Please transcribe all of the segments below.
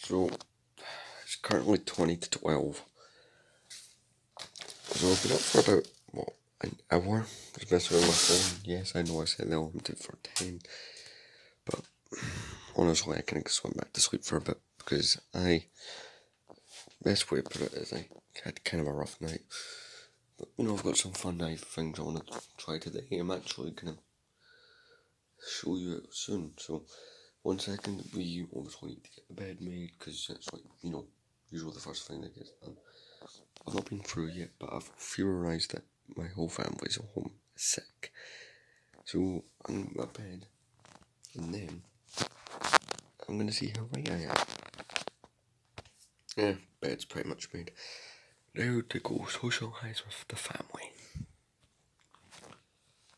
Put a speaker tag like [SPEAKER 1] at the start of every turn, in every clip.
[SPEAKER 1] So, it's currently 20 to 12. So I've been up for about, an hour. Just messing with my phone. Yes, I know I set the alarm for 10. But, honestly, I kind of just went back to sleep for a bit. Because best way to put it is I had kind of a rough night. But, I've got some fun knife things I want to try today. I'm actually going to show you it soon. So, 1 second, we obviously need to get the bed made, because it's like, usually the first thing that gets done. I've not been through yet, but I've theorised that my whole family's at home sick. So, I'm in my bed, and then I'm going to see how right I am. Yeah, bed's pretty much made. Now to go socialise with the family.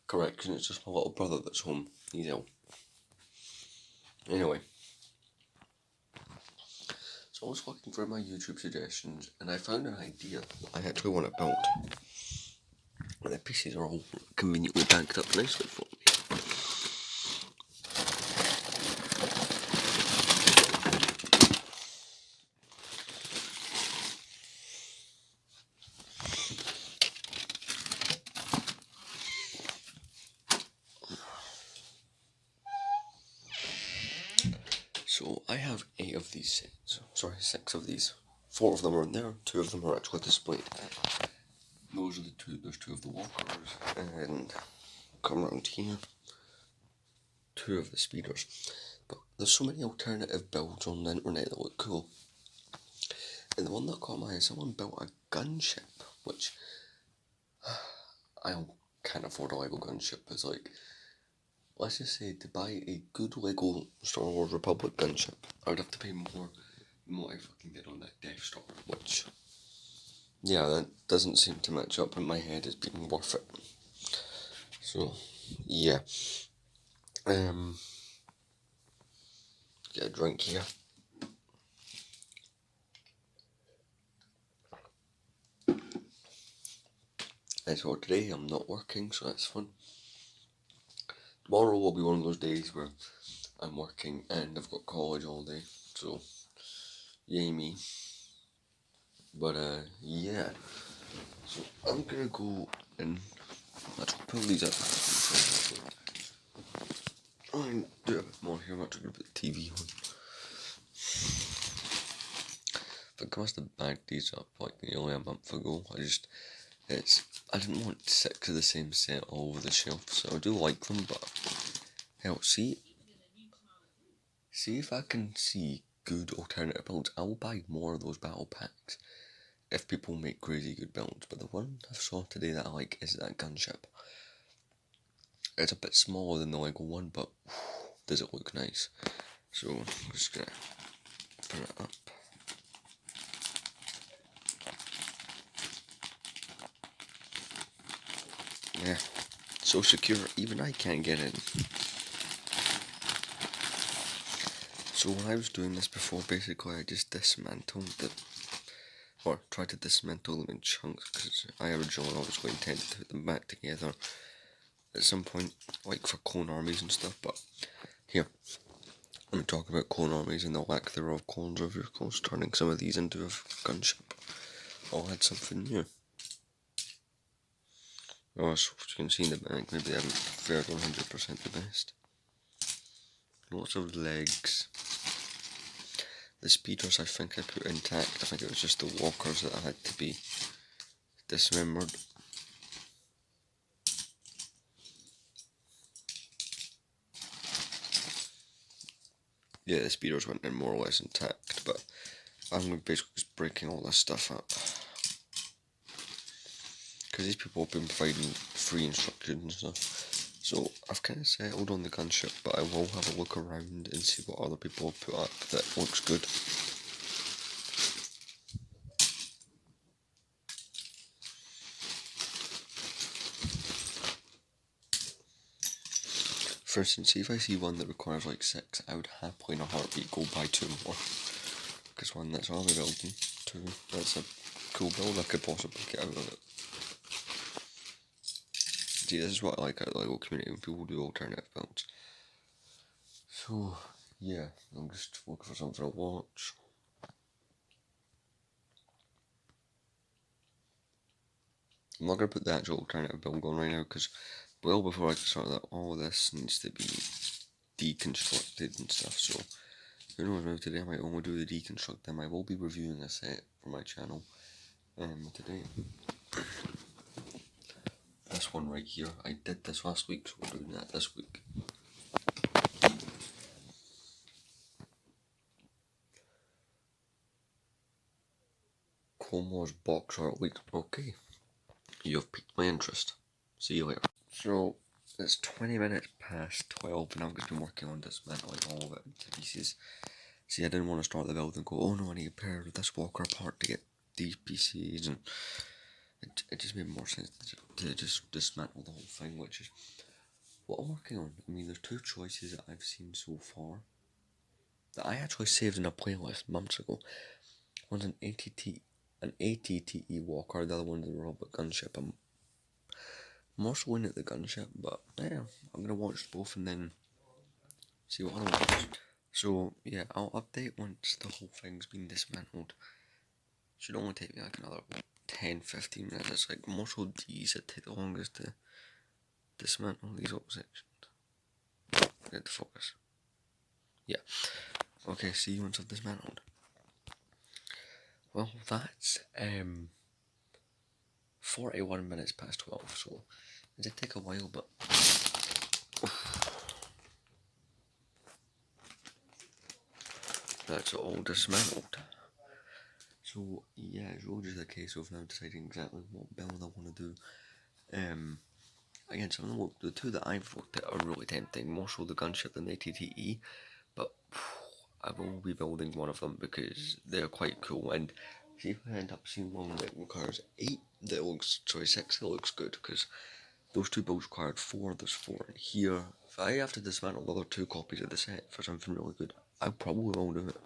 [SPEAKER 1] Correction, it's just my little brother that's home. He's ill. Anyway. So I was looking through my YouTube suggestions, and I found an idea that I actually want to build. And the pieces are all conveniently banked up nicely for me. So I have 8 of these sets. Sorry, 6 of these. 4 of them are in there, 2 of them are actually displayed. Those are the 2, there's 2 of the walkers, and come around here, 2 of the speeders. But there's so many alternative builds on the internet that look cool. And the one that caught my eye, someone built a gunship, which I can't afford a Lego gunship. It's like, let's just say, to buy a good Lego Star Wars Republic gunship, I would have to pay more than what I fucking did on that Death Star, which, yeah, that doesn't seem to match up in my head as being worth it. So, yeah. Get a drink here. And so today I'm not working, so that's fun. Tomorrow will be one of those days where I'm working and I've got college all day, so yay me. But yeah, so I'm gonna go and let's pull these up. I'll do a bit more here. I'm actually gonna put the TV on. I think I must have bagged these up like nearly a month ago. I didn't want 6 of the same set all over the shelf, so I do like them, but hell, see if I can see good alternative builds. I will buy more of those battle packs if people make crazy good builds. But the one I saw today that I like is that gunship. It's a bit smaller than the Lego one, but does it look nice? So I'm just gonna put it up. Yeah, so secure, even I can't get in. So when I was doing this before, basically I just dismantled it, or tried to dismantle them in chunks, because I originally obviously intended to put them back together at some point, like for clone armies and stuff. But here, I'm talking about clone armies and the lack thereof clones of vehicles, turning some of these into a gunship. I'll add something new. Oh, so you can see in the back, maybe I haven't fared 100% the best. Lots of legs. The speeders I think I put intact. I think it was just the walkers that had to be dismembered. Yeah, the speeders went in more or less intact, but I'm basically just breaking all this stuff up. Because these people have been providing free instructions and stuff. So I've kind of settled on the gunship, but I will have a look around and see what other people have put up that looks good. For instance, if I see one that requires like 6, I would happily in a heartbeat go buy 2 more. Because 1, that's army building. 2, that's a cool build I could possibly get out of it. See, this is what I like out of the Lego community, when people do alternative builds. So, yeah, I'm just looking for something to watch. I'm not going to put the actual alternative build on right now, because well before I can start that, all of this needs to be deconstructed and stuff, so who knows, maybe today I might only do the deconstruct them. I will be reviewing a set for my channel today. This one right here, I did this last week, so we're doing that this week. Clone Wars box art leaked. Okay, you have piqued my interest. See you later. So, it's 20 minutes past 12 and I've just been working on dismantling all of it into pieces. See, I didn't want to start the build and go, oh no, I need a pair of this walker apart to get these pieces, and it just made more sense to just dismantle the whole thing, which is what I'm working on. I mean, there's two choices that I've seen so far that I actually saved in a playlist months ago. One's an ATTE walker, the other one's the Robot Gunship. I'm more so in at the Gunship, but yeah, I'm going to watch both and then see what other ones. So yeah, I'll update once the whole thing's been dismantled. Should only take me like another 10-15 minutes. It's like most of these that take the longest to dismantle these little sections. Get the focus. Yeah. Okay, see you once I've dismantled. Well, that's 41 minutes past 12, so it did take a while, but that's all dismantled. So yeah, it's really just a case of now deciding exactly what build I want to do. Again, some of the two that I've looked at are really tempting, more so the Gunship than the ATTE, but I will be building one of them because they're quite cool, and see if I end up seeing one that requires 8, that looks, sorry, 6 that looks good, because those two builds required 4, there's 4 in here. If I have to dismantle the other 2 copies of the set for something really good, I probably will do it.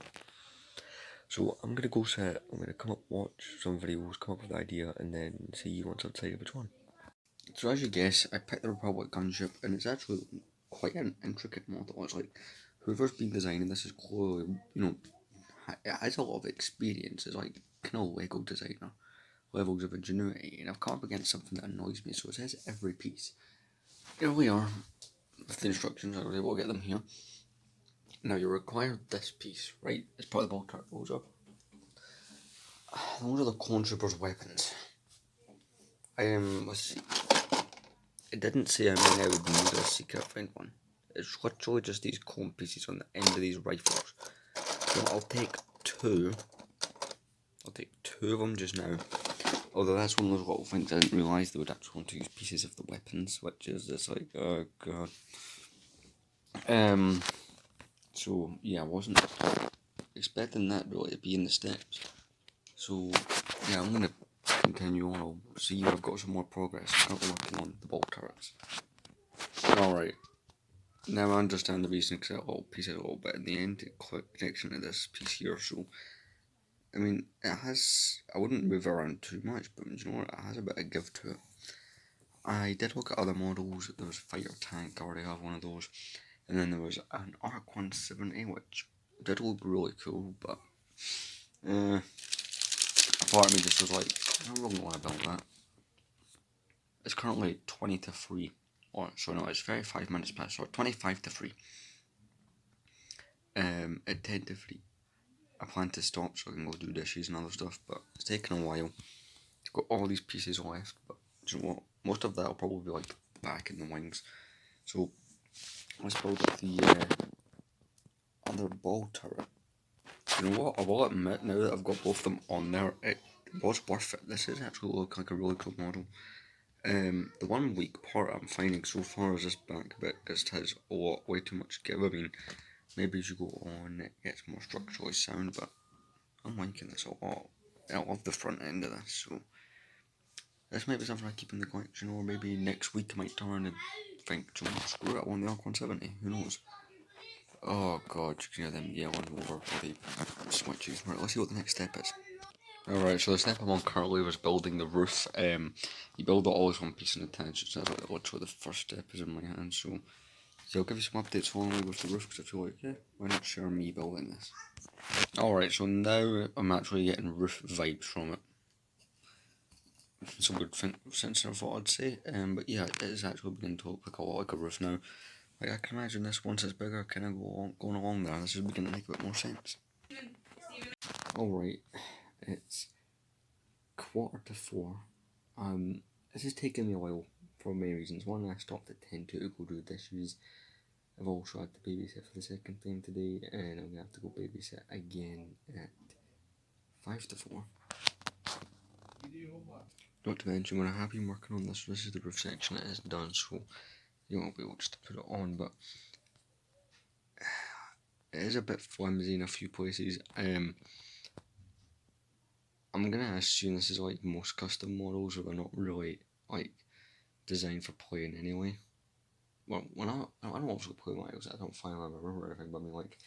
[SPEAKER 1] So I'm going to go set, I'm going to come up, watch some videos, come up with an idea, and then see you once I've decided which one. So as you guess, I picked the Republic Gunship, and it's actually quite an intricate model. It's like, whoever's been designing this is clearly, you know, it has a lot of experience. It's like kind of Lego designer levels of ingenuity, and I've come up against something that annoys me. So it says every piece. Here we are with the instructions. I was able to get them here. Now you require this piece, right? It's part of the ball turret. Those are the clone troopers' weapons. Let's see. It didn't say how many I would need to seek out find one. It's literally just these clone pieces on the end of these rifles. So I'll take 2. I'll take 2 of them just now. Although that's one of those little things I didn't realise they would actually want to use pieces of the weapons, which is just like, oh god. So yeah, I wasn't expecting that really to be in the steps. So yeah, I'm gonna continue on. I'll see I've got some more progress. I'm currently working on the ball turrets. Alright. Now I understand the reason because that little piece is a little bit in the end connection to this piece here, so I mean it has, I wouldn't move around too much, but you know what, it has a bit of give to it. I did look at other models. There was a fighter tank, I already have one of those, and then there was an Arc 170 which did look really cool, but part of me just was like, I don't really want to build that. It's currently 20 to 3. Or, so no, it's 35 minutes past, or 25 to 3. At 10 to 3. I plan to stop so I can go do dishes and other stuff, but it's taken a while. It's got all these pieces left, but do you know what? Most of that will probably be like back in the wings. So let's build up the other ball turret. You know what? I will admit now that I've got both of them on there, it was worth it. This is actually look like a really cool model. The one weak part I'm finding so far is this back bit just has way too much give. I mean, maybe as you go on it gets more structurally sound, but I'm liking this a lot. I love the front end of this, so this might be something I keep in the collection, or maybe next week I might turn and think, screw it, I want the Arc 170, who knows. Oh god, you can hear them yelling over the switches. Right, let's see what the next step is. Alright, so the step I'm on currently was building the roof. You build it all as one piece in a tangent, so that's literally the first step is in my hand, so I'll give you some updates following with the roof, because I feel like, yeah, why not share me building this? Alright, so now I'm actually getting roof vibes from it. some good sense in thought, I'd say. But yeah, it is actually beginning to look like a roof now. Like I can imagine this once it's bigger, kind of going along there. This is beginning to make a bit more sense. Alright, it's 3:45. This is taking me a while for many reasons. One, I stopped at 10 to go do the dishes. I've also had to babysit for the second time today, and I'm gonna have to go babysit again at 3:55. Not to mention, when I have been working on this, this is the roof section, it is done, so you won't be able just to put it on, but it is a bit flimsy in a few places. I'm gonna assume this is like most custom models, or they're not really like designed for playing anyway. Well, I don't obviously play models, I don't find them or anything, but I mean, like,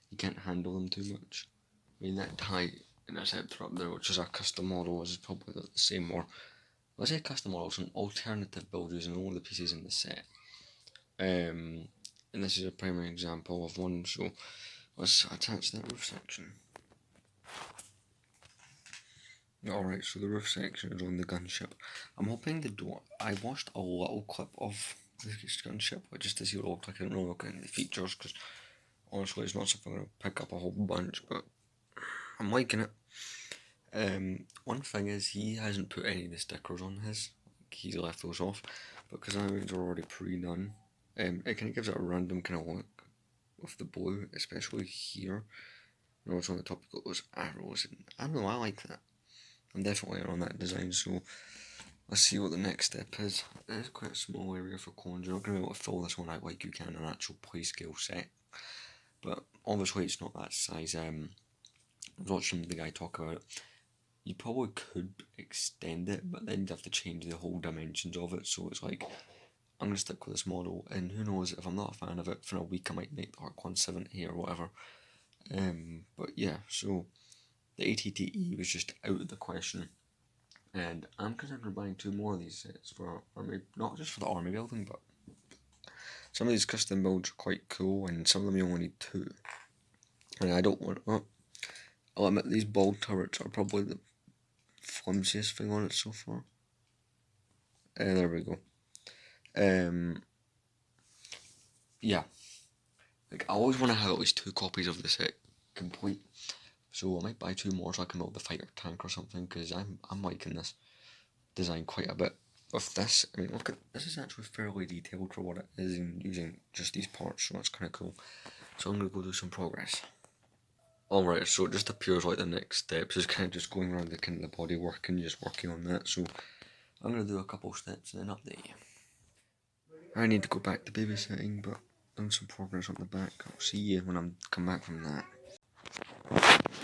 [SPEAKER 1] you can't handle them too much. I mean, that height and that setup up there, which is a custom model, is probably the same, or let's say custom model, it's an alternative build using all the pieces in the set. And this is a primary example of one, so let's attach that roof section. Alright, so the roof section is on the gunship. I'm hoping the door. I watched a little clip of this gunship, just to see what it looked like. I don't know looking at the features, because honestly it's not something I'm going to pick up a whole bunch, but I'm liking it. One thing is, he hasn't put any of the stickers on his. He's left those off, because I think they're already pre-done. It kind of gives it a random kind of look with the blue, especially here. You know, it's on the top, you've got those arrows, and I don't know, I like that. I'm definitely on that design, so let's see what the next step is. It is quite a small area for clones. You're not going to be able to fill this one out like you can in an actual play scale set, but obviously it's not that size. I was watching the guy talk about it. You probably could extend it, but then you'd have to change the whole dimensions of it, so it's like, I'm going to stick with this model, and who knows, if I'm not a fan of it for a week, I might make the Arc 170 or whatever. But yeah, so the ATTE was just out of the question, and I'm considering buying 2 more of these sets for army, not just for the army building, but some of these custom builds are quite cool, and some of them you only need 2. And I don't want. I'll admit these ball turrets are probably the flimsiest thing on it so far. There we go. Yeah, like I always want to have at least 2 copies of the set complete. So I might buy 2 more so I can build the fighter tank or something, because I'm liking this design quite a bit. With this, I mean, look at this, is actually fairly detailed for what it is, and using just these parts, so that's kind of cool. So I'm gonna go do some progress. Alright, so it just appears like the next steps is kind of just going around the kind of the body work and just working on that. So I'm gonna do a couple steps and then update you. I need to go back to babysitting, but done some progress on the back. I'll see you when I'm come back from that.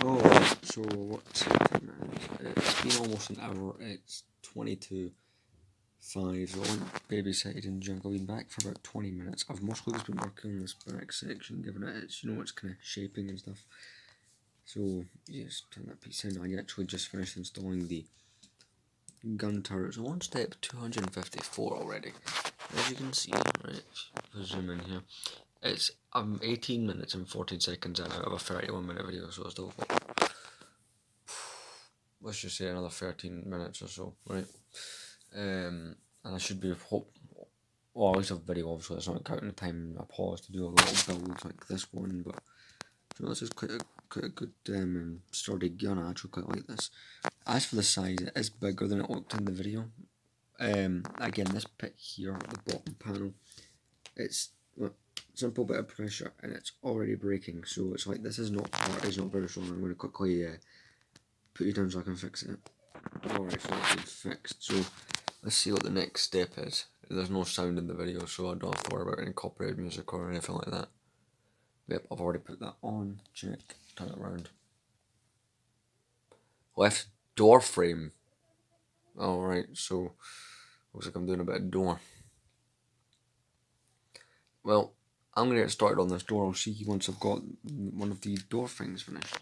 [SPEAKER 1] Alright, so what's the time now? It's been almost an hour. It's 22:05, so I went babysitted and junk. I've been back for about 20 minutes. I've mostly just been working on this back section, given it its, you know, it's kind of shaping and stuff. So yes, turn that piece in. I actually just finished installing the gun turret. So on step 254 already. As you can see, right, if I zoom in here, it's 18 minutes and 14 seconds in out of a 31-minute video, so it's still got, let's just say another 13 minutes or so, right? And I should be well, at least a video, obviously it's not counting the time I paused to do a little build like this one, but so this is quite a good and sturdy gun. I actually quite like this. As for the size, it is bigger than it looked in the video. Again, this bit here at the bottom panel, it's simple bit of pressure and it's already breaking, so it's like this is not part, it's not very strong. I'm going to quickly put you down so I can fix it. Alright, so that's been fixed, so let's see what the next step is. There's no sound in the video, so I don't have to worry about any copyright music or anything like that. Yep, I've already put that on. Check. Turn it around. Left door frame. Alright, so looks like I'm doing a bit of door. Well, I'm gonna get started on this door. I'll see you once I've got one of the door things finished.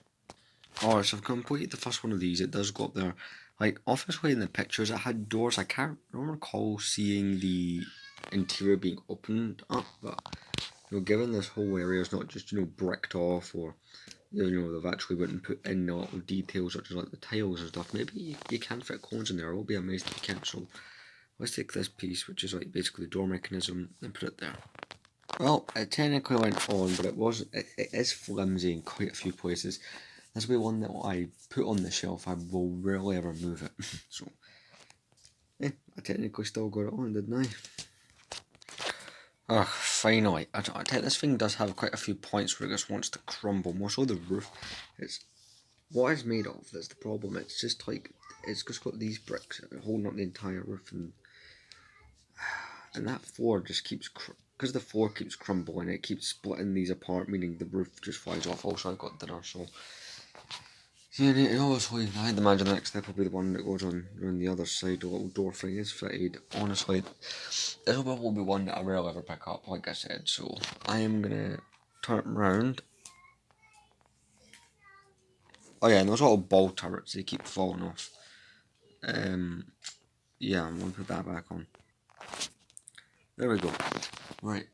[SPEAKER 1] Alright, so I've completed the first one of these. It does go up there. Like, obviously in the pictures it had doors. I don't recall seeing the interior being opened up, but given this whole area is not just, bricked off, or, they've actually went and put in the little details such as like the tiles and stuff, maybe you can fit cones in there. I will be amazed if you can. So let's take this piece, which is like basically the door mechanism, and put it there. Well, it technically went on, but it is flimsy in quite a few places. This will be one that I put on the shelf. I will rarely ever move it. So, I technically still got it on, didn't I? Finally. I tell you, this thing does have quite a few points where it just wants to crumble. More so the roof. It's what it's made of. That's the problem. It's just like it's just got these bricks holding up the entire roof, and that floor just keeps because the floor keeps crumbling. It keeps splitting these apart, meaning the roof just flies off. Also, I got dinner, so yeah. Obviously, I'd imagine the next step will be the one that goes on the other side. The little door thing is fitted. Honestly, this will probably be one that I rarely ever pick up, like I said. So I am gonna turn it around. Oh yeah, and those little ball turrets, they keep falling off. Yeah, I'm gonna put that back on. There we go. Right,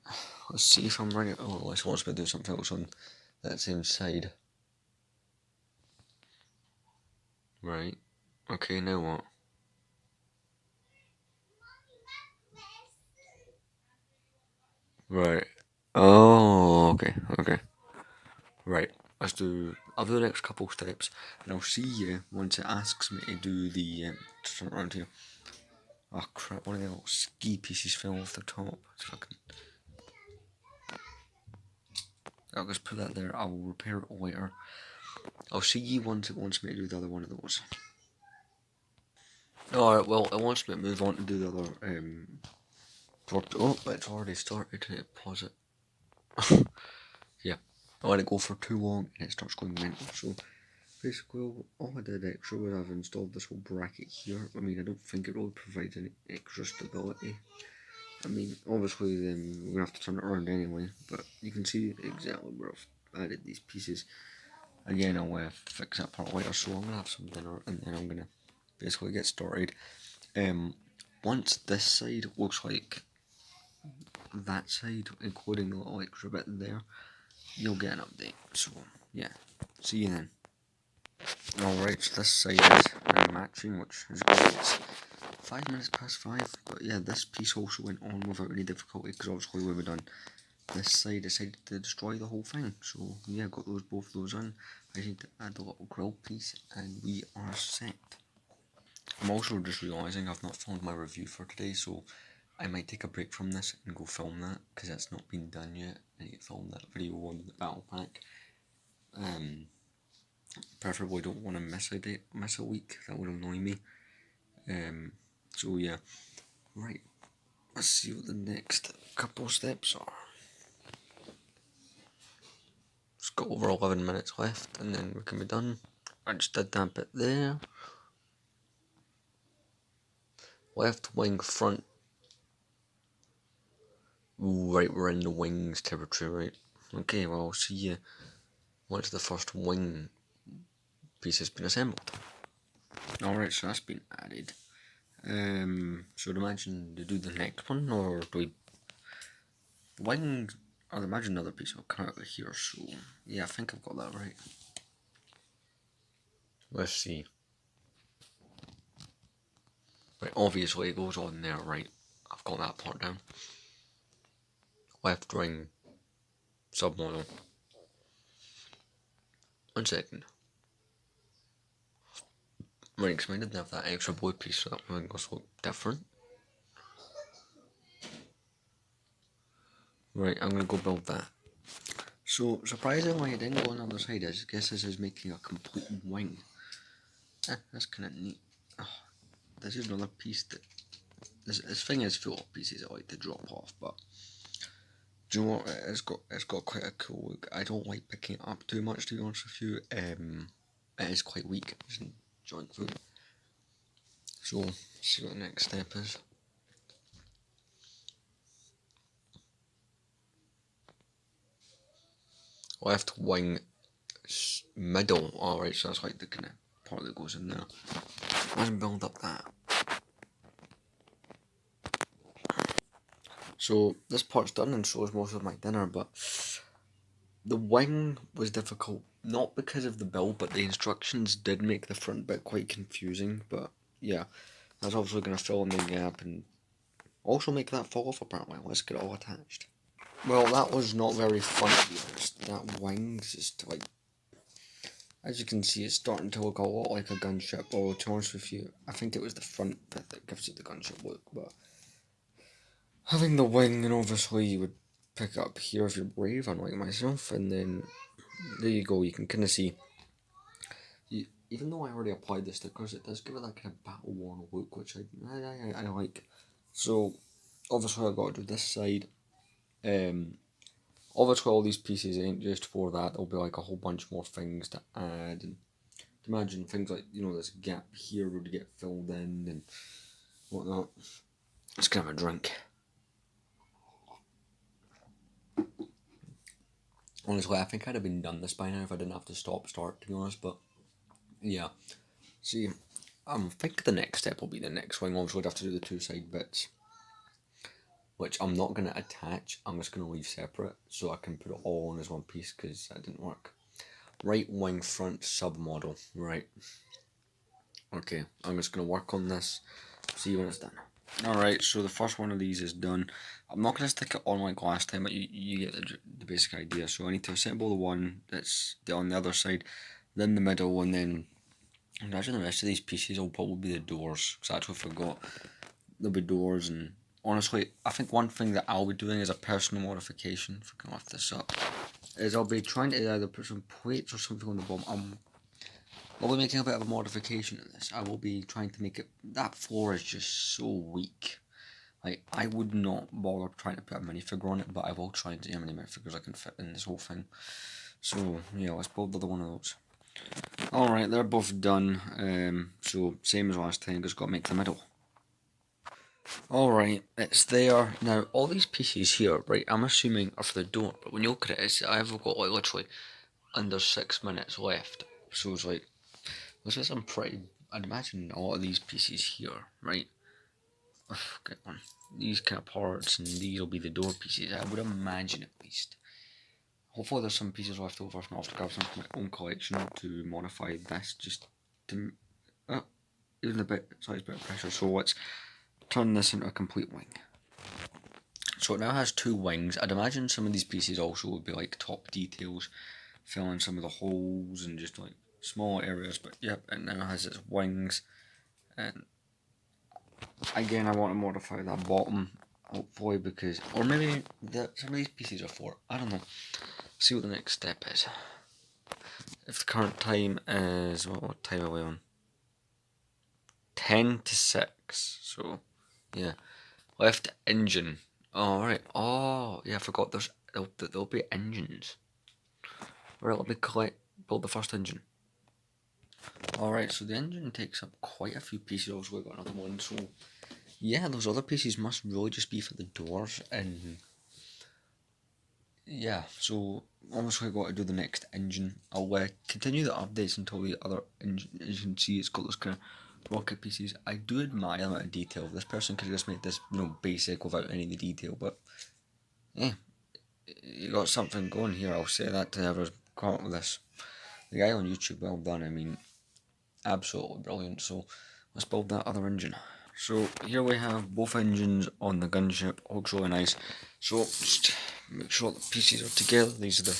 [SPEAKER 1] let's see if I'm ready. Oh, unless it wants me to do something else on that same side. Right. Okay, now what? Right. Oh, okay. Right. I'll do the next couple steps, and I'll see you once it asks me to do the, turn it around here. Oh crap, one of the little ski pieces fell off the top. I'll just put that there, I'll repair it later. I'll see you once it wants me to do the other one of those. Alright, well, it wants me to move on to do the other, oh, it's already started to pause it. Yeah, I let it go for too long and it starts going mental, so basically all I did extra was I've installed this whole bracket here. I mean, I don't think it really provides any extra stability. I mean, obviously then we're going to have to turn it around anyway, but you can see exactly where I've added these pieces. Again, I'll fix that part later, so I'm going to have some dinner and then I'm going to basically get started. Once this side looks like that side, including the little extra bit there, you'll get an update. So, yeah, see you then. Alright, so this side is matching, which is great. It's 5 minutes past 5, but yeah, this piece also went on without any difficulty, because obviously when we're done this side, decided to destroy the whole thing. So yeah, got both those in. I need to add the little grill piece, and we are set. I'm also just realising I've not filmed my review for today, so I might take a break from this and go film that, because that's not been done yet. I need to film that video on the battle pack. Preferably don't want to miss a week, that would annoy me. So yeah, right, let's see what the next couple steps are. Just got over 11 minutes left and then we can be done. I just did that bit there. Left wing front. Ooh, right, we're in the wings territory, right? Okay, well, I'll see you once the first wing piece has been assembled. Alright, so that's been added. So I'd imagine to do the next one, or do we... Wings, I'd imagine another piece will come out of here, so... Yeah, I think I've got that right. Let's see. Right, obviously it goes on there, right? I've got that part down. Left wing submodel. 1 second. Right, because I didn't have that extra boy piece, so that one goes look different. Right, I'm gonna go build that. So, surprisingly, it didn't go on the other side. I guess this is making a complete wing. That's kind of neat. Oh, this is another piece that... This thing is full of pieces I like to drop off, but... Do you know what? It's got quite a cool look. I don't like picking it up too much, to be honest with you. It is quite weak. It's in joint foot. So, let's see what the next step is. Left wing middle. Alright, so that's like the kind of part that goes in there. Let's build up that. So this part's done, and so is most of my dinner, but the wing was difficult, not because of the build, but the instructions did make the front bit quite confusing, but yeah, that's obviously going to fill in the gap and also make that fall off apparently. Let's get it all attached. Well, that was not very fun to be honest. That wing's just like, as you can see, it's starting to look a lot like a gunship, or to be honest with you, I think it was the front bit that gives it the gunship look, but having the wing, and obviously you would pick it up here if you're brave, unlike myself, and then there you go, you can kind of see, even though I already applied the stickers, it does give it that kind of battle-worn look, which I like. So, obviously I've got to do this side. Obviously all these pieces ain't just for that, there'll be like a whole bunch more things to add, and imagine things like, this gap here would get filled in, and whatnot. Let's get him a drink. Honestly, I think I'd have been done this by now if I didn't have to start, to be honest, but yeah. See, I think the next step will be the next wing. Obviously, I'd have to do the two side bits, which I'm not going to attach. I'm just going to leave separate so I can put it all on as one piece because that didn't work. Right wing front sub model. Right. Okay, I'm just going to work on this. See you when it's done. Alright, so the first one of these is done. I'm not going to stick it on like last time, but you get the basic idea. So I need to assemble the one that's on the other side, then the middle, and then imagine the rest of these pieces will probably be the doors, because I actually forgot. There'll be doors, and honestly, I think one thing that I'll be doing as a personal modification, if I can lift this up, is I'll be trying to either put some plates or something on the bottom. I'll be making a bit of a modification of this. I will be trying to make it, that floor is just so weak. Like, I would not bother trying to put a minifigure on it, but I will try and see how many minifigures I can fit in this whole thing. So, yeah, let's build another one of those. Alright, they're both done, so same as last time, just got to make the middle. Alright, it's there. Now, all these pieces here, right, I'm assuming are for the door, but when you look at it, I've got like literally under 6 minutes left. So it's like, this is some pretty, I'd imagine a lot of these pieces here, right? Get one. These kind of parts, and these will be the door pieces, I would imagine at least. Hopefully there's some pieces left over, and I'll have to grab some from my own collection to modify this, just to, even a bit, slight bit of pressure. So let's turn this into a complete wing. So it now has two wings. I'd imagine some of these pieces also would be like top details, fill in some of the holes and just like small areas, but yep, it now has its wings. And again, I want to modify that bottom, hopefully, because, or maybe some of these pieces are for, I don't know. See what the next step is. If the current time is, what time are we on? 10 to 6, so yeah. Left engine. Oh, right. Oh, yeah, I forgot there'll be engines. Right, let me build the first engine. Alright, so the engine takes up quite a few pieces. Also, we've got another one, so yeah, those other pieces must really just be for the doors, and yeah, so obviously I've got to do the next engine. I'll continue the updates until the other engine, as you can see, it's got those kind of rocket pieces. I do admire the amount of detail. This person could have just made this, basic without any of the detail, but yeah, you got something going here. I'll say that to whoever's come up with this. The guy on YouTube, well done. I mean, absolutely brilliant. So let's build that other engine. So here we have both engines on the gunship. Looks really nice. So just make sure the pieces are together. These are the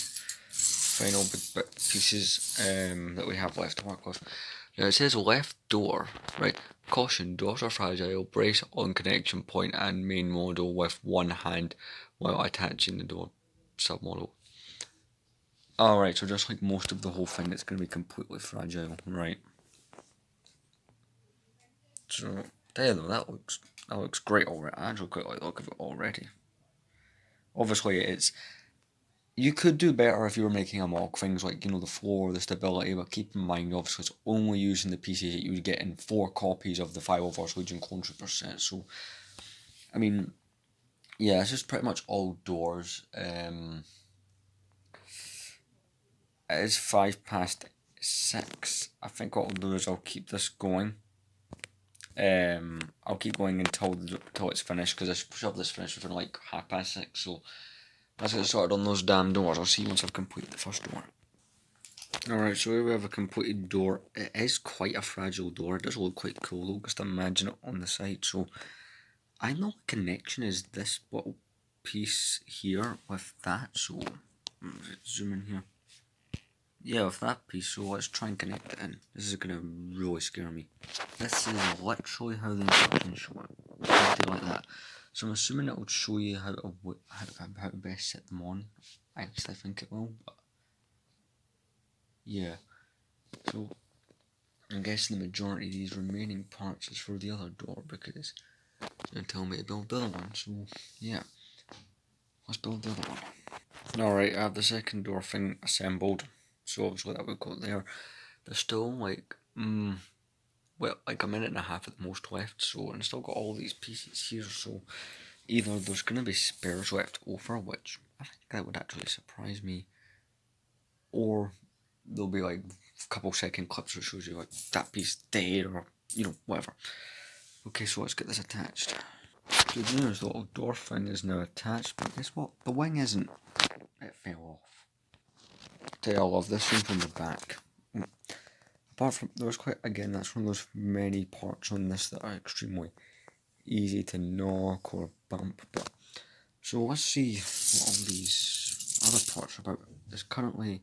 [SPEAKER 1] final bit pieces that we have left to work with. Now it says left door, right? Caution, doors are fragile. Brace on connection point and main model with one hand while attaching the door submodel. Alright, so just like most of the whole thing, it's going to be completely fragile, right? So, there though, that looks great already. I actually quite like the look of it already. Obviously, you could do better if you were making a mock, things like, the floor, the stability, but keep in mind, obviously, it's only using the pieces that you would get in 4 copies of the 501st Legion Clone Trooper set, so, I mean, yeah, it's just pretty much all doors. It is 6:05. I think what I'll do is I'll keep this going,
[SPEAKER 2] I'll keep going until it's finished, because I should have this finished for like 6:30, so let's get started on those damn doors. I'll see you once I've completed the first door. Alright, so here we have a completed door. It is quite a fragile door. It does look quite cool though, just imagine it on the side. So I know the connection is this little piece here with that, so zoom in here. Yeah, with that piece, so let's try and connect it in. This is gonna really scare me. This is literally how the instructions show it. Something like that. So I'm assuming it will show you how to best set them on. I actually think it will, but yeah. So I'm guessing the majority of these remaining parts is for the other door, because it's gonna tell me to build the other one. So yeah, let's build the other one. Alright, I have the second door thing assembled. So obviously that we've got there. There's still like like a minute and a half at the most left, so, and still got all these pieces here, so either there's going to be spares left over, which I think that would actually surprise me, or there'll be like a couple second clips which shows you like that piece dead, or whatever. Okay, so let's get this attached. So the little door thing is now attached, but guess what? The wing isn't. It fell off. Tell you, I love this one from the back. Apart from, there's quite, again, that's one of those many parts on this that are extremely easy to knock or bump. But so let's see what all these other parts are about. There's currently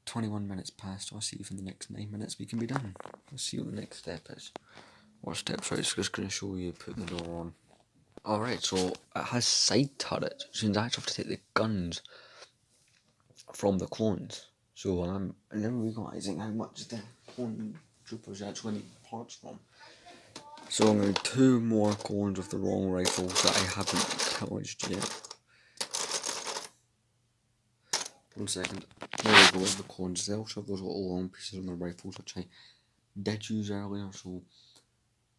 [SPEAKER 2] 21 minutes past. Let's see if in the next 9 minutes we can be done. Let's see what the next step is. What step's right? It's just going to show you putting the door on. Alright, so it has side turrets, which means I actually have to take the guns from the clones. So I'm then realising how much the clone troopers actually need parts from. So I'm going to do 2 more clones of the wrong rifles that I haven't pillaged yet. 1 second. There we go, the clones. They also have those little long pieces on their rifles, which I did use earlier, so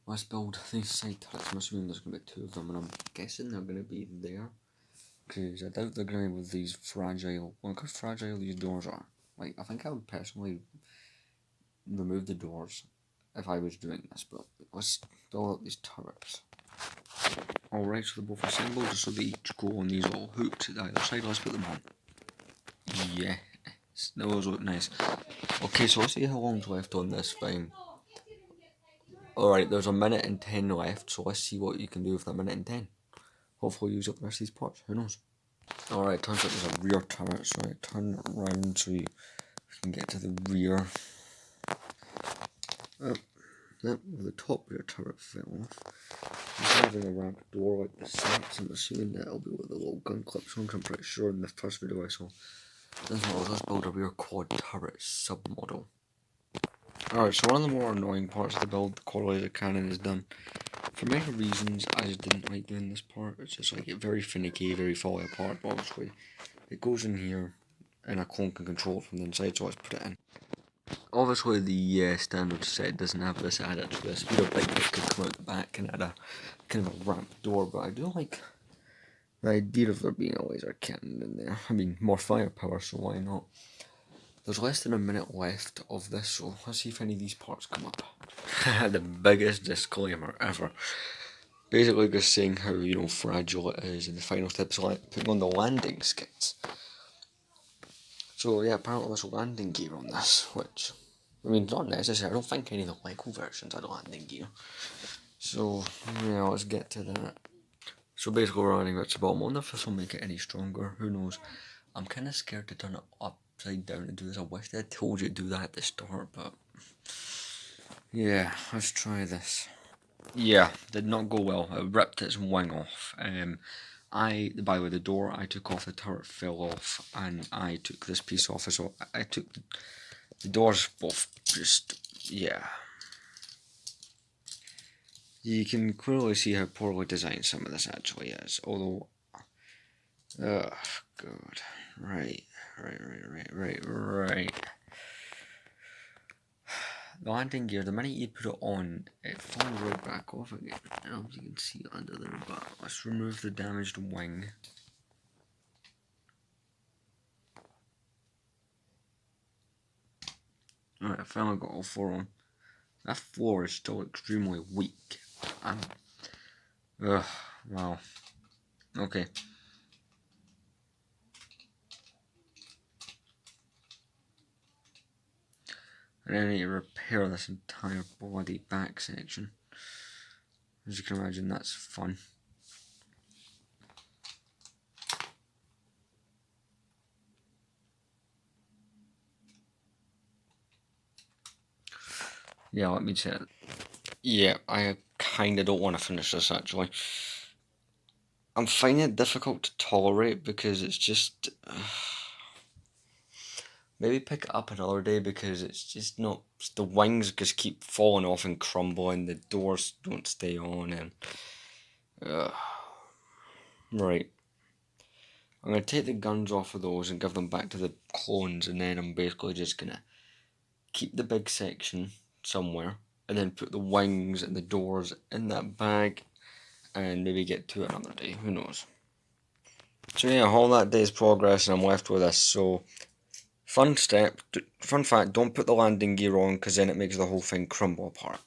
[SPEAKER 2] let's build these side turrets. I'm assuming there's going to be 2 of them, and I'm guessing they're going to be there, because I doubt they're going to be with these fragile. Look how fragile these doors are. Like, I think I would personally remove the doors if I was doing this, but let's build up these turrets. Alright, so they're both assembled, so they each go on these little hooks at either side. Let's put them on. Yes, those look nice. Okay, so let's see how long's left on this thing. Alright, there's 1:10 left, so let's see what you can do with that 1:10. Hopefully use up the rest of these parts, who knows. Alright, turns out there's a rear turret, so I turn it around so you can get to the rear. The top rear turret fell off. Instead of having a ramp door like the sides, I'm assuming that it'll be with a little gun clips on, I'm pretty sure in the first video I saw. This model does build a rear quad turret sub-model. Alright, so one of the more annoying parts of the build, the quad laser cannon, is done. For many reasons, I just didn't like doing this part. It's just like very finicky, very falling apart, but obviously it goes in here, and a clone can control it from the inside, so let's put it in. Obviously the standard set doesn't have this added to the speeder bike that could come out the back and add a kind of a ramp door, but I do like the idea of there being a laser cannon in there. I mean, more firepower, so why not? There's less than a minute left of this, so let's see if any of these parts come up. The biggest disclaimer ever. Basically just saying how, fragile it is, and the final step is like putting on the landing skits. So yeah, apparently there's a landing gear on this, which, I mean, not necessary. I don't think any of the Lego versions had a landing gear. So yeah, let's get to that. So basically we're running at the bottom. I wonder if this will make it any stronger, who knows. I'm kind of scared to turn it upside down and do this. I wish they had told you to do that at the start, but yeah, let's try this. Yeah, did not go well. It ripped its wing off. By the way, the door I took off, the turret fell off, and I took this piece off as well. I took the doors both, yeah. You can clearly see how poorly designed some of this actually is, although, oh, God, right. The landing gear, the minute you put it on, it falls right back off again. I don't know if you can see it under there, but let's remove the damaged wing. Alright, I finally got all 4 on. That floor is still extremely weak. Wow. Okay. And then I need to repair this entire body back section. As you can imagine, that's fun. Yeah, let me check. Yeah, I kinda don't want to finish this actually. I'm finding it difficult to tolerate because it's just... maybe pick it up another day because it's just not... the wings just keep falling off and crumbling, the doors don't stay on, and... right. I'm going to take the guns off of those and give them back to the clones, and then I'm basically just going to keep the big section somewhere, and then put the wings and the doors in that bag, and maybe get to it another day, who knows. So yeah, all that day's progress and I'm left with this. So, fun fact, don't put the landing gear on because then it makes the whole thing crumble apart.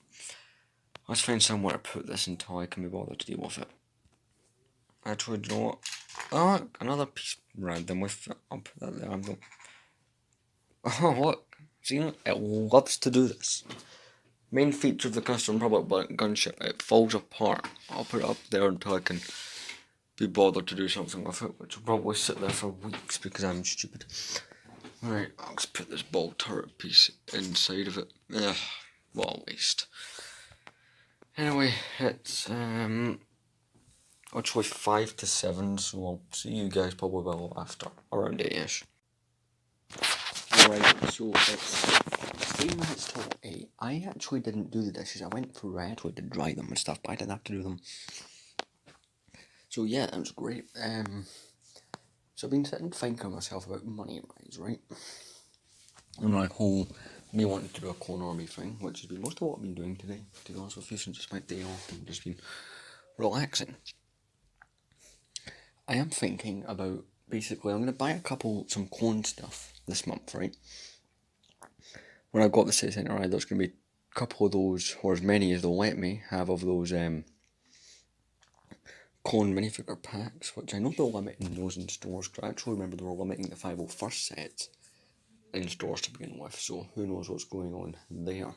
[SPEAKER 2] Let's find somewhere to put this until I can be bothered to deal with it. Actually, do you know what? Oh, look, another piece random with it. I'll put that there. Oh, look. See, it loves to do this. Main feature of the custom public gunship, it falls apart. I'll put it up there until I can be bothered to do something with it, which will probably sit there for weeks because I'm stupid. Right, I'll just put this ball turret piece inside of it. Ugh, what a waste. Anyway, it's actually 5 to 7, so I'll see you guys probably well after, around 8ish. Right, so it's 3 minutes till 8. I actually didn't do the dishes. I went through, I actually did dry them and stuff, but I didn't have to do them. So yeah, that was great. So I've been sitting thinking myself about money rise, right? And my whole me wanting to do a clone army thing, which has been most of what I've been doing today, to be honest with you, since it's my day off and just been relaxing. I am thinking about, basically, I'm going to buy some clone stuff this month, right? When I got the city centre, right, there's going to be a couple of those, or as many as they'll let me have of those clone minifigure packs, which I know they're limiting those in stores, because I actually remember they were limiting the 501st sets in stores to begin with, so who knows what's going on there.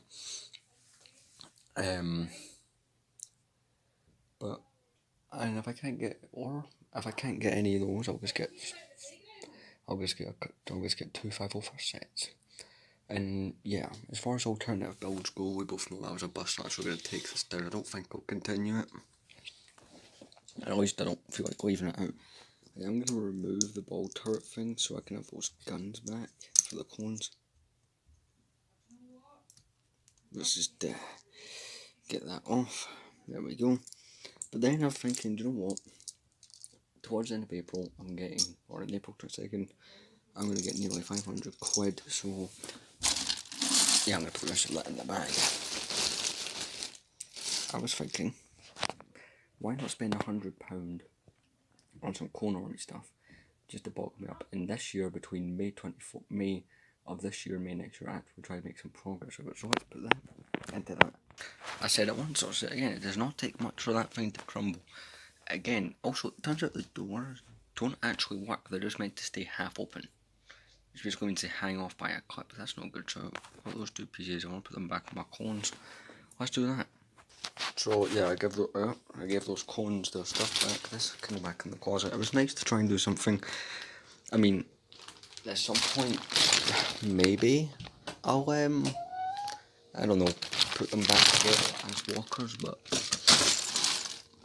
[SPEAKER 2] But, and if I can't get any of those, I'll just get 2 501st sets. And yeah, as far as alternative builds go, we both know that was a bust. I'm actually going to take this down. I don't think I'll continue it. At least I don't feel like leaving it out. I am going to remove the ball turret thing so I can have those guns back for the clones. Let's just get that off. There we go. But then I'm thinking, do you know what? Towards the end of April, I'm getting, or in April 22nd, I'm going to get nearly 500 quid, so yeah, I'm going to put the rest of that in the bag. I was thinking, why not spend £100 on some clone army stuff, just to bulk me up, and this year, between May of this year and May next year, I actually try to make some progress with it, so let's put that into that. I said it once, I'll say it again, it does not take much for that thing to crumble. Again, also, it turns out the doors don't actually work, they're just meant to stay half open. It's just going to hang off by a clip, that's not good, so I've got those 2 pieces, I want to put them back on my clones. Let's do that. So yeah, I gave those clones their stuff back, this kind of back in the closet. It was nice to try and do something. I mean, at some point, maybe I'll, I don't know, put them back together as walkers, but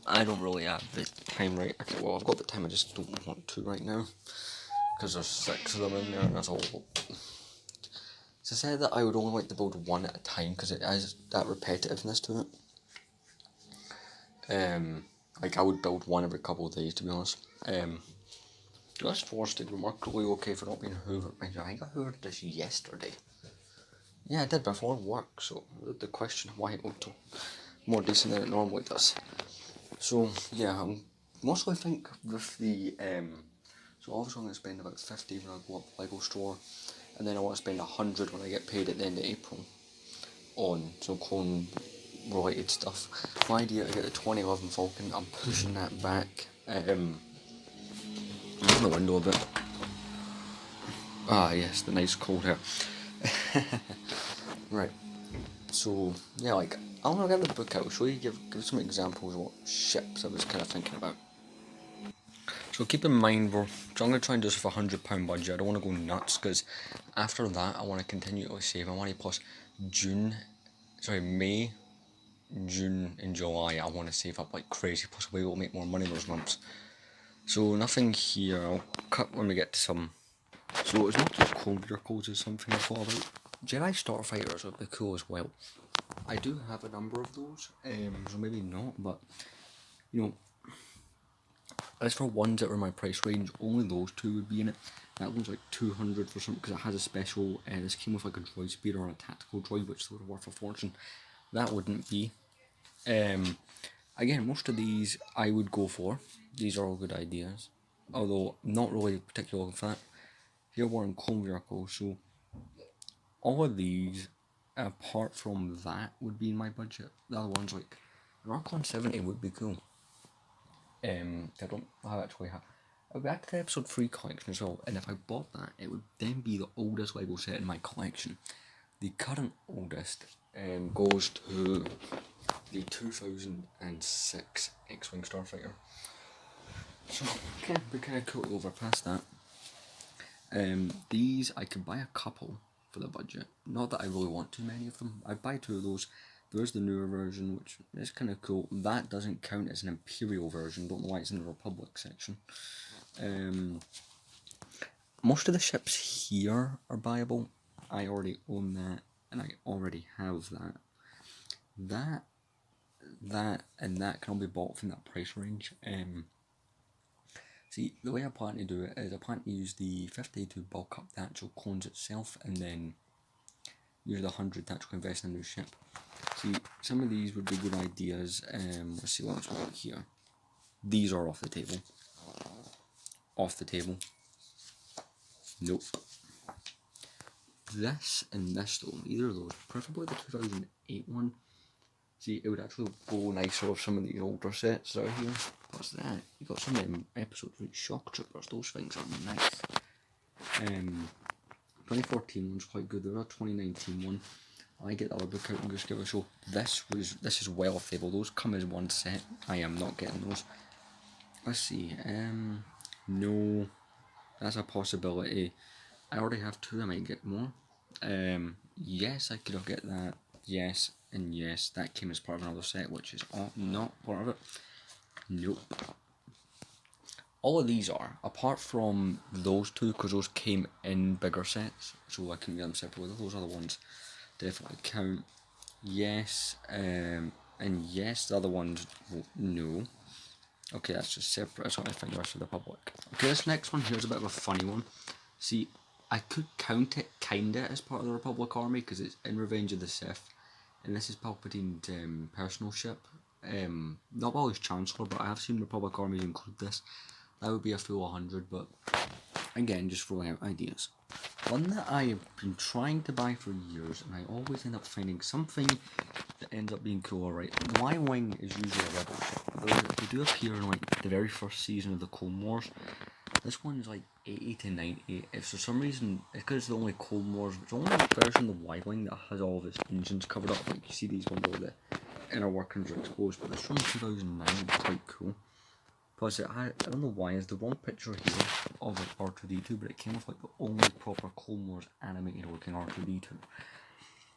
[SPEAKER 2] I don't really have the time right. Okay, well, I've got the time, I just don't want to right now, because there's 6 of them in there, and that's all. So I said that I would only like to build one at a time, because it has that repetitiveness to it. Like I would build one every couple of days, to be honest. This force did remarkably okay for not being hoovered. I think I hoovered this yesterday. Yeah, I did before work, so the question why it looked more decent than it normally does. So yeah, I mostly think with the so obviously I'm going to spend about 50 when I go up Lego store, and then I want to spend 100 when I get paid at the end of April on, so clone related stuff. My idea to get the 2011 Falcon, I'm pushing that back. Open the window a bit. Ah yes, the nice cold air. Right. So yeah, like I'm gonna get the book out, show you, give some examples of what ships I was kind of thinking about. So keep in mind, I'm going to try and do this for £100 budget. I don't want to go nuts, because after that I want to continue to save. I want to plus May, June and July I want to save up like crazy, plus I'll be able to make more money those months. So nothing here, I'll cut when we get to some. So it's not just cold vehicles, is something I thought about. Jedi Starfighters would be cool as well. I do have a number of those, so maybe not, but you know, as for ones that were in my price range, only those two would be in it. That one's like 200 for something, because it has a special, this came with like a droid speeder or a tactical droid, which would have worth a fortune. That wouldn't be. Again, most of these I would go for. These are all good ideas, although not really particularly looking for that. Here we're in clone vehicles, so all of these, apart from that, would be in my budget. The other ones, like an Archon 70 would be cool. I don't actually have. I'll be back to the episode 3 collection as well, and if I bought that, it would then be the oldest Lego set in my collection. The current oldest goes to the 2006 X-Wing Starfighter. So, we kind of cool over past that. These, I could buy a couple for the budget. Not that I really want too many of them. I'd buy 2 of those. There's the newer version, which is kind of cool. That doesn't count as an Imperial version. Don't know why it's in the Republic section. Most of the ships here are buyable. I already own that, and I already have that. That, and that can all be bought from that price range. See, the way I plan to do it is I plan to use the 50 to bulk up the actual clones itself, and then use the 100 to actually invest in a new ship. See, some of these would be good ideas. Let's see what else we got here. These are off the table. Off the table. Nope. This and this though, either of those, preferably the 2008 one. See, it would actually go nicer with some of these older sets that are here. Plus that, you got some of them episodes with Shock Troopers, those things are nice. 2014 one's quite good, there's a 2019 one. I get the other book out and just give it a show. This is well off the table, those come as one set. I am not getting those. Let's see, no, that's a possibility. I already have 2, I might get more. Yes, I could have get that. Yes, and yes, that came as part of another set, which is not part of it. Nope. All of these are, apart from those 2, because those came in bigger sets, so I can get them separately. Those are the ones definitely count. Yes, and yes, the other ones, no. Okay, that's just separate, that's what I think the rest of the public. Okay, this next one here is a bit of a funny one. See, I could count it kinda as part of the Republic Army, because it's in Revenge of the Sith, and this is Palpatine's personal ship. Not while he's Chancellor, but I have seen Republic armies include this. That would be a full 100, but again, just throwing out ideas. One that I have been trying to buy for years, and I always end up finding something that ends up being cool. Alright, the Y-Wing is usually a rebel ship. They do appear in like the very first season of the Clone Wars. This one is like 80 to 90. If for some reason, it's because it's the only Clone Wars, it's the only version of the Y-Wing that has all of its engines covered up. Like you see these ones where the inner workings are exposed, but this from 2009 is quite cool. Plus, I don't know why, it's the wrong picture here of like R2-D2, but it came with like the only proper Clone Wars animated looking R2-D2.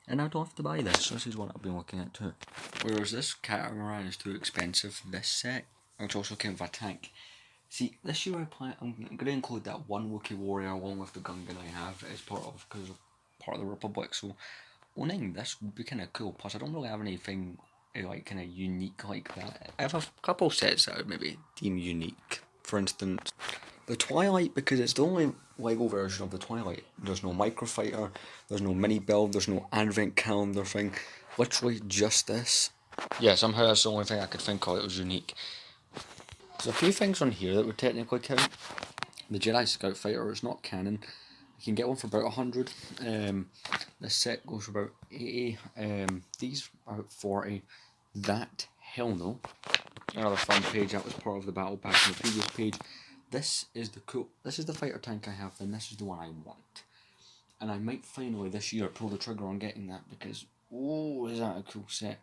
[SPEAKER 2] And I don't have to buy this, this is what I've been looking at too. Whereas this catamaran is too expensive, this set, which also came with a tank. See, this year I'm going to include that one Wookiee warrior along with the Gungan I have as part of the Republic, so owning this would be kind of cool. Plus, I don't really have anything like kind of unique like that. I have a couple sets that I would maybe deem unique. For instance, the Twilight, because it's the only Lego version of the Twilight. There's no microfighter, there's no mini build, there's no advent calendar thing. Literally just this. Yeah, somehow that's the only thing I could think of that was unique. There's a few things on here that would technically count. The Jedi Scout Fighter is not canon. You can get one for about 100. The The set goes for about 80. These are about 40. That, hell no. Another fun page, that was part of the battle pack in the previous page. This is the fighter tank I have, and this is the one I want. And I might finally this year pull the trigger on getting that because, oh, is that a cool set.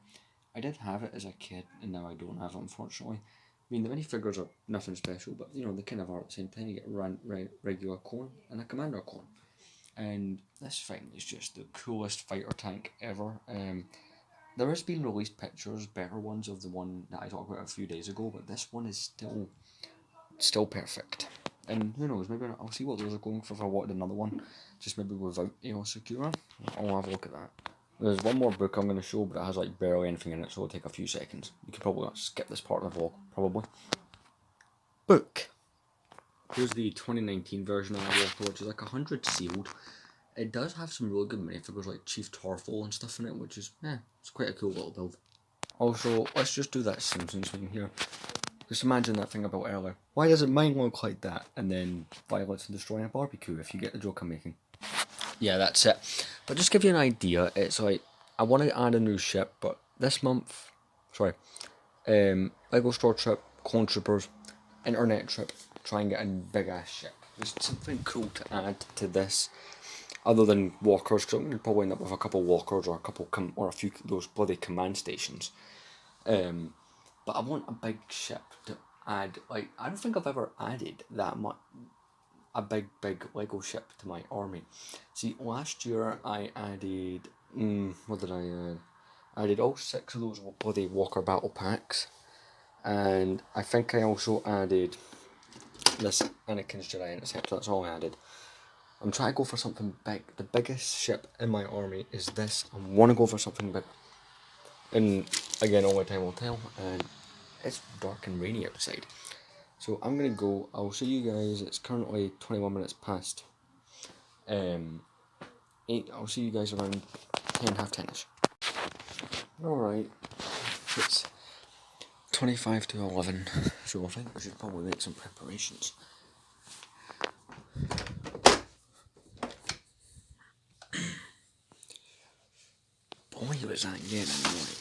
[SPEAKER 2] I did have it as a kid, and now I don't have it, unfortunately. I mean, the minifigures are nothing special, but, you know, they kind of are at the same time. You get regular corn and a commander corn. And this thing is just the coolest fighter tank ever. There has been released pictures, better ones, of the one that I talked about a few days ago, but this one is still perfect. And who knows, maybe I'll see what those are going for if I wanted another one, just maybe without Eos Sakura. I'll have a look at that. There's one more book I'm going to show, but it has like barely anything in it, so it'll take a few seconds. You could probably skip this part of the vlog, probably. Book. Here's the 2019 version of the Walker, which is like 100 sealed. It does have some really good minifigures like Chief Tarful and stuff in it, which is, it's quite a cool little build. Also, let's just do that Simpsons thing here. Just imagine that thing about earlier. Why doesn't mine look like that? And then violets and destroying a barbecue, if you get the joke I'm making. Yeah, that's it. But just give you an idea, it's like, I want to add a new ship, but this month, Lego Store trip, Clone Troopers, Internet trip, try and get a big ass ship. Just something cool to add to this, other than walkers, because I'm going to probably end up with a couple walkers or a few of those bloody command stations. But I want a big ship to add, like, I don't think I've ever added that much, a big Lego ship to my army. See, last year I added, what did I add? I added all 6 of those bloody Walker battle packs, and I think I also added this Anakin's Jedi Interceptor. That's all I added. I'm trying to go for something big. The biggest ship in my army is this. I want to go for something big. And again, only time will tell. And it's dark and rainy outside. So I'm going to go. I'll see you guys. It's currently 21 minutes past 8. I'll see you guys around 10, half 10ish. Alright. It's 25 to 11. So I think we should probably make some preparations. Boy, was that getting annoying.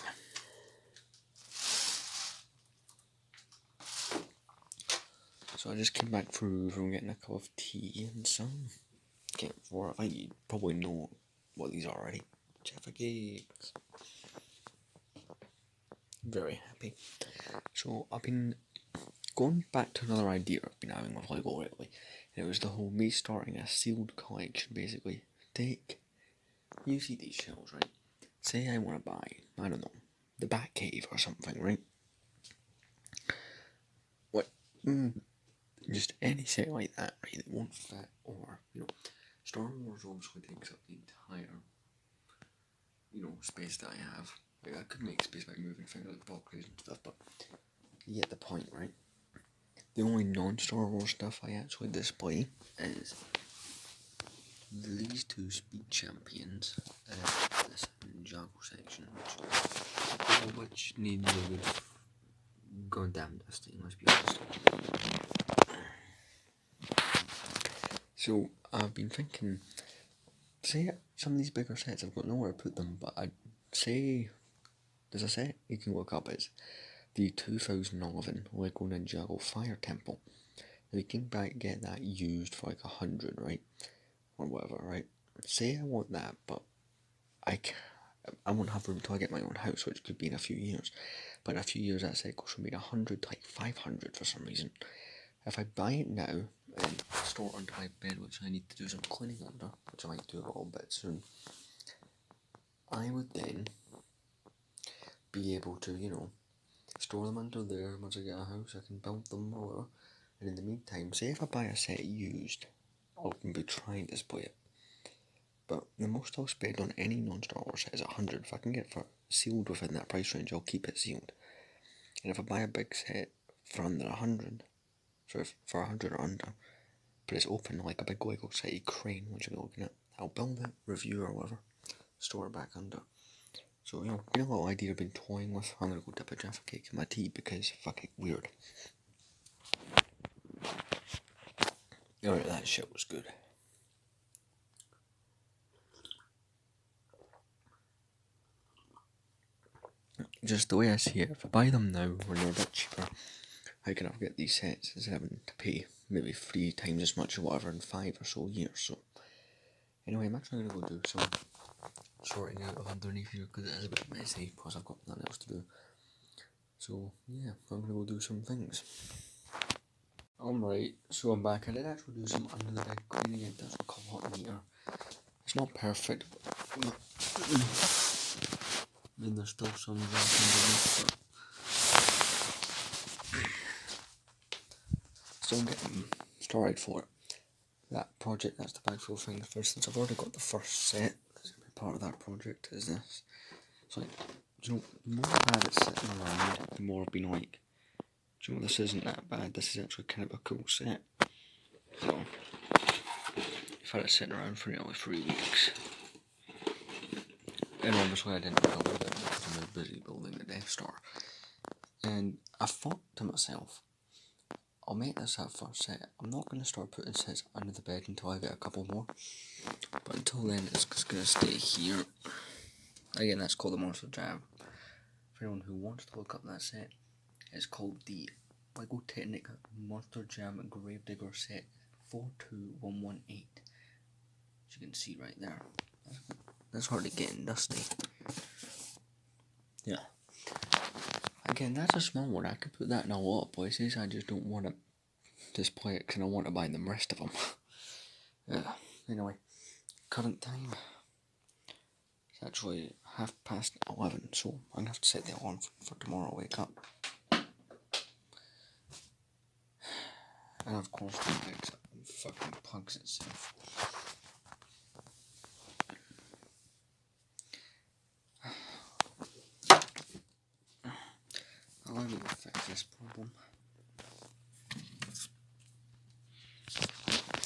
[SPEAKER 2] So I just came back from getting a cup of tea and some. You probably know what these are already. Jaffa cakes. Very happy. So I've been going back to another idea I've been having with Lego lately. And it was the whole me starting a sealed collection, basically. You see these shells, right? Say I want to buy, I don't know, the Batcave or something, right? What? Just any set like that, right, that won't fit, or, you know, Star Wars obviously takes up the entire, you know, space that I have. Like, I could make space by moving things like boxes and stuff, but you get the point, right? The only non-Star Wars stuff I actually display is these 2 speed champions, this Jago section, which needs a good goddamn dusting, let's be honest. So I've been thinking, say some of these bigger sets, I've got nowhere to put them, but I'd say there's a set you can look up, it's the 2011 Lego Ninjago Fire Temple. Now you can get that used for like 100, right? Or whatever, right? Say I want that, but I won't have room until I get my own house, which could be in a few years. But in a few years that set goes from being 100 to like 500 for some reason. If I buy it now and store it under my bed, which I need to do some cleaning under, which I might do a little bit soon, I would then be able to, you know, store them under there. Once I get a house, I can build them or whatever. And in the meantime, say if I buy a set used, I'll be trying to display it. But the most I'll spend on any non-Star Wars set is 100. If I can get it for sealed within that price range, I'll keep it sealed. And if I buy a big set for under 100, for 100 or under, but it's open like a big Lego City crane, which I'll be looking at, I'll build it, review or whatever, store it back under. So, you know, a little idea I've been toying with. I'm gonna go dip a Jaffa cake in my tea because fuck it, weird. Alright, that shit was good. just the way I see it, if I buy them now when they're a bit cheaper, I can get these sets instead of having to pay maybe 3 times as much or whatever in 5 or so years. So anyway, I'm actually going to go do some sorting out of underneath here because it is a bit messy, plus I've got nothing else to do. So yeah, I'm going to go do some things. Alright, so I'm back. I did actually do some under the bed cleaning. It does look a lot neater. It's not perfect, but I mean, there's still some junk underneath, but still getting started for it. That project, that's the backfill thing. For instance, I've already got the first set. That's going to be part of that project, is this. So, like, do you know, the more I've had it sitting around, the more I've been like, do you know, this isn't that bad. This is actually kind of a cool set. So, I've had it sitting around for nearly 3 weeks. And obviously I didn't build it because I was busy building the Death Star. And I thought to myself, I'll make this that first set. I'm not going to start putting sets under the bed until I get a couple more. But until then, it's just going to stay here. Again, that's called the Monster Jam. For anyone who wants to look up that set, it's called the Lego Technic Monster Jam Gravedigger Set 42118. As you can see right there. That's hardly getting dusty. Yeah. Again, that's a small one. I could put that in a lot of places. I just don't want to display it because I want to buy the rest of them. Yeah. Anyway, current time. It's actually 11:30, so I'm going to have to set the alarm for tomorrow wake up. And of course, it fucking plugs itself. Allow me to fix this problem.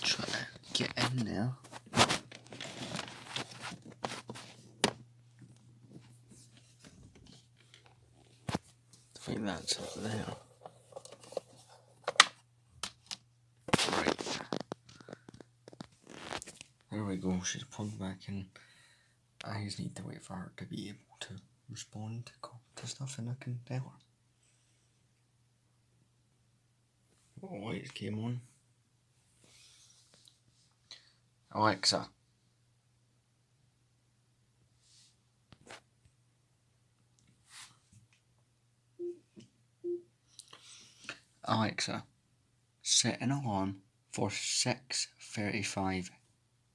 [SPEAKER 2] Try to get in there. I think that's up there. Right. There we go, she's plugged back in. I just need to wait for her to be able to respond to stuff and I can tell her. Oh, it came on. Alexa. Alexa, set an alarm for 6:35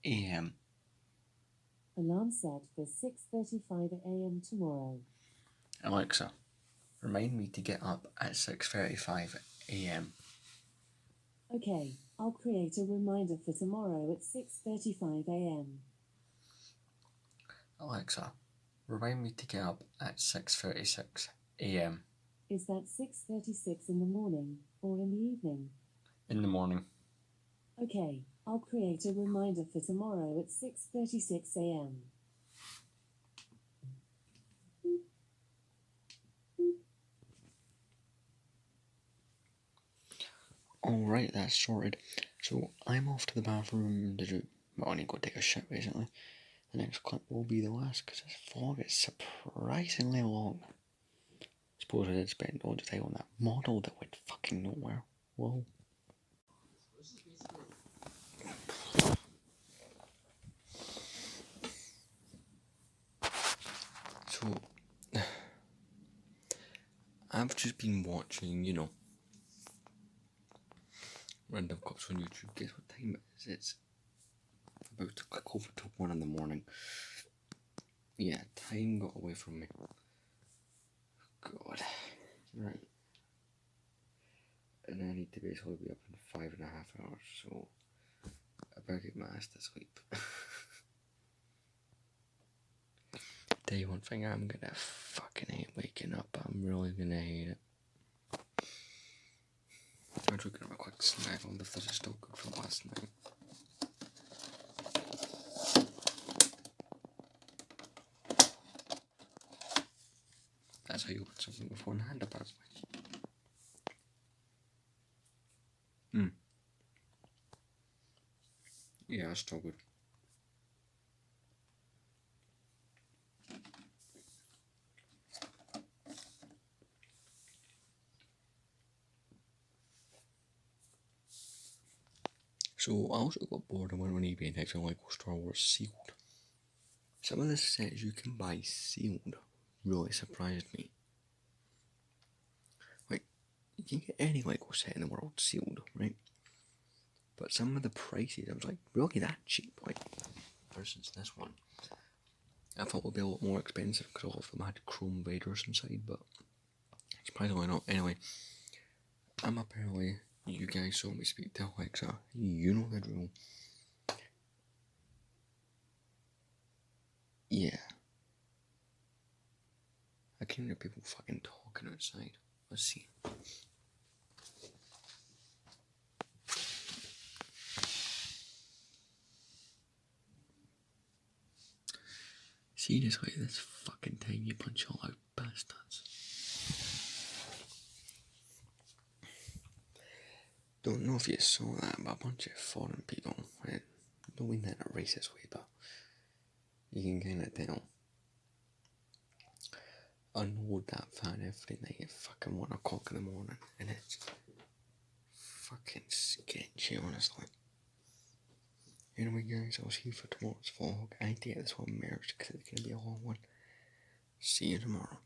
[SPEAKER 2] a.m.
[SPEAKER 3] Alarm set for 6:35 a.m. tomorrow.
[SPEAKER 2] Alexa, remind me to get up at 6:35 a.m.
[SPEAKER 3] Okay, I'll create a reminder for tomorrow at 6:35 a.m.
[SPEAKER 2] Alexa, remind me to get up at 6:36 a.m.
[SPEAKER 3] Is that 6:36 in the morning or in the evening?
[SPEAKER 2] In the morning.
[SPEAKER 3] Okay, I'll create a reminder for tomorrow at 6:36 a.m.
[SPEAKER 2] Alright, that's sorted. So I'm off to the bathroom to do, well, I need to go take a shit basically. The next clip will be the last because this vlog is surprisingly long. Suppose I did spend all the time on that model that went fucking nowhere. Whoa. So, I've just been watching, you know, random clips on YouTube. Guess what time it is? It's about to click over to 1 in the morning. Yeah, time got away from me. God. Right. And I need to basically be up in 5.5 hours, so I better get my ass to sleep. Tell you one thing, I'm gonna fucking hate waking up. I'm really gonna hate it. I'm just gonna have a quick snack on if this is still good from last night. That's how you open something with one hand, apparently. Yeah, it's still good. So I also got bored and went on eBay and typed in Lego Star Wars sealed. Some of the sets you can buy sealed really surprised me. Like, you can get any Lego set in the world sealed, right? But some of the prices, I was like, really that cheap? Like, for instance, this one. I thought it would be a lot more expensive because a lot of them had chrome Vaders inside, but surprisingly not. Anyway, I'm up early. You guys saw me speak to Alexa. You know the drill. Yeah. I can hear people fucking talking outside. Let's see. Seriously, this fucking tiny bunch of loud bastards. Don't know if you saw that, but a bunch of foreign people, right? Don't mean that in a racist way, but you can kind of tell. Unload that fan every night at fucking 1 o'clock in the morning, and it's fucking sketchy, honestly. Anyway, guys, I'll see you for tomorrow's vlog. I need to get this one merged because it's going to be a long one. See you tomorrow.